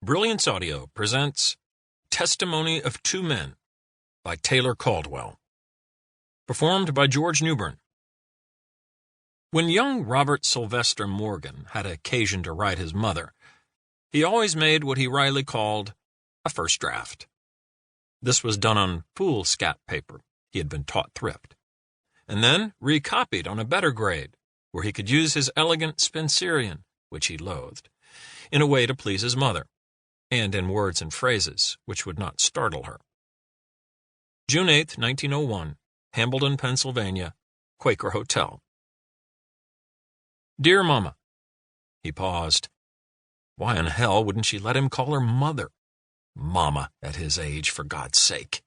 Brilliance Audio presents Testimony of Two Men by Taylor Caldwell. Performed by George Newbern. When young Robert Sylvester Morgan had occasion to write his mother, he always made what he wryly called a first draft. This was done on foolscap paper he had been taught thrift, and then recopied on a better grade, where he could use his elegant Spencerian, which he loathed, in a way to please his mother, and in words and phrases which would not startle her. June 8, 1901, Hambledon, Pennsylvania, Quaker Hotel. Dear Mama. He paused. Why in hell wouldn't she let him call her mother? Mama, at his age, for God's sake.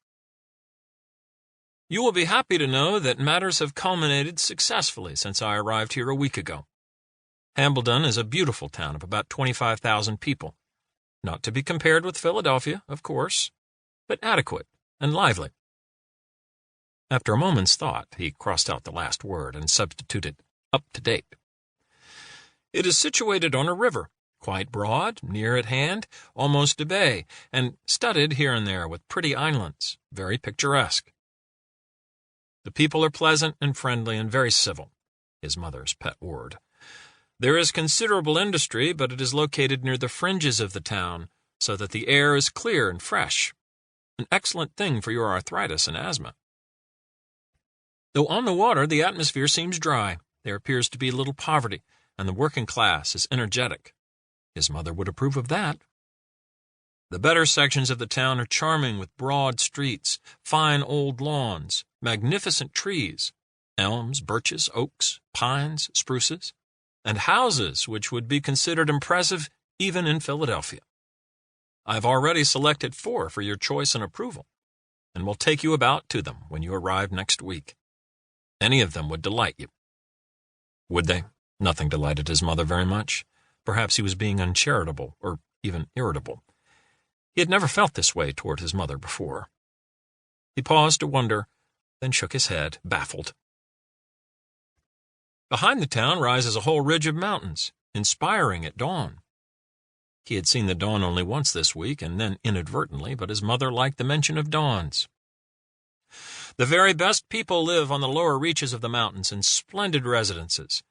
You will be happy to know that matters have culminated successfully since I arrived here a week ago. Hambledon is a beautiful town of about 25,000 people. Not to be compared with Philadelphia, of course, but adequate and lively. After a moment's thought, he crossed out the last word and substituted up to date. It is situated on a river, quite broad, near at hand, almost a bay, and studded here and there with pretty islands, very picturesque. The people are pleasant and friendly and very civil, his mother's pet word. There is considerable industry, but it is located near the fringes of the town, so that the air is clear and fresh, an excellent thing for your arthritis and asthma. Though on the water, the atmosphere seems dry. There appears to be little poverty, and the working class is energetic. His mother would approve of that. The better sections of the town are charming, with broad streets, fine old lawns, magnificent trees, elms, birches, oaks, pines, spruces, and houses which would be considered impressive even in Philadelphia. I have already selected 4 for your choice and approval, and will take you about to them when you arrive next week. Any of them would delight you. Would they? Nothing delighted his mother very much. Perhaps he was being uncharitable, or even irritable. He had never felt this way toward his mother before. He paused to wonder, then shook his head, baffled. Behind the town rises a whole ridge of mountains, inspiring at dawn. He had seen the dawn only once this week, and then inadvertently, but his mother liked the mention of dawns. The very best people live on the lower reaches of the mountains in splendid residences.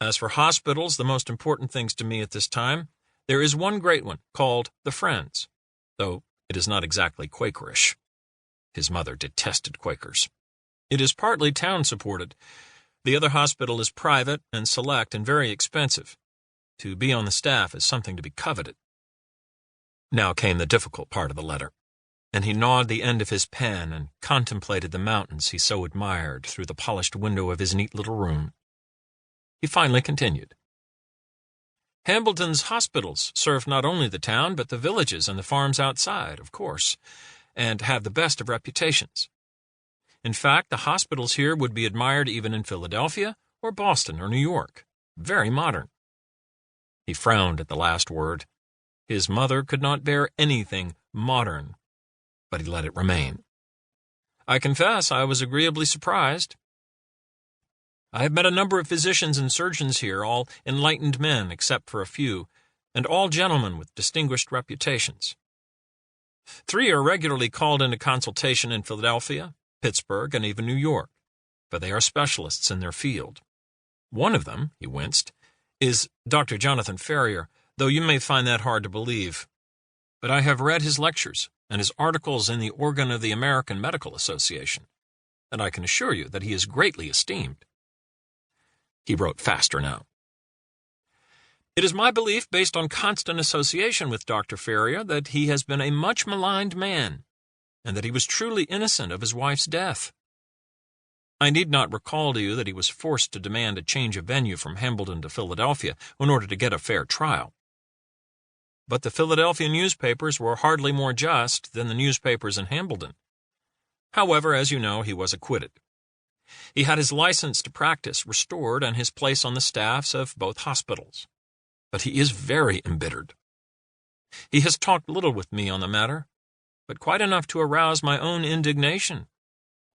As for hospitals, the most important things to me at this time, there is one great one, called the Friends, though it is not exactly Quakerish. His mother detested Quakers. It is partly town-supported. The other hospital is private and select and very expensive. To be on the staff is something to be coveted. Now came the difficult part of the letter, and he gnawed the end of his pen and contemplated the mountains he so admired through the polished window of his neat little room. He finally continued. Hambledon's hospitals serve not only the town, but the villages and the farms outside, of course, and have the best of reputations. In fact, the hospitals here would be admired even in Philadelphia or Boston or New York. Very modern. He frowned at the last word. His mother could not bear anything modern, but he let it remain. I confess I was agreeably surprised. I have met a number of physicians and surgeons here, all enlightened men except for a few, and all gentlemen with distinguished reputations. 3 are regularly called into consultation in Philadelphia, Pittsburgh, and even New York, for they are specialists in their field. One of them, he winced, is Dr. Jonathan Ferrier, though you may find that hard to believe. But I have read his lectures and his articles in the organ of the American Medical Association, and I can assure you that he is greatly esteemed. He wrote faster now. It is my belief, based on constant association with Dr. Ferrier, that he has been a much maligned man, and that he was truly innocent of his wife's death. I need not recall to you that he was forced to demand a change of venue from Hambledon to Philadelphia in order to get a fair trial. But the Philadelphia newspapers were hardly more just than the newspapers in Hambledon. However, as you know, he was acquitted. He had his license to practice restored and his place on the staffs of both hospitals. But he is very embittered. He has talked little with me on the matter, but quite enough to arouse my own indignation.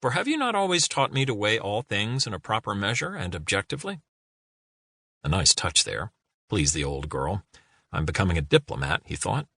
For have you not always taught me to weigh all things in a proper measure and objectively? A nice touch there. Please the old girl. I'm becoming a diplomat, he thought.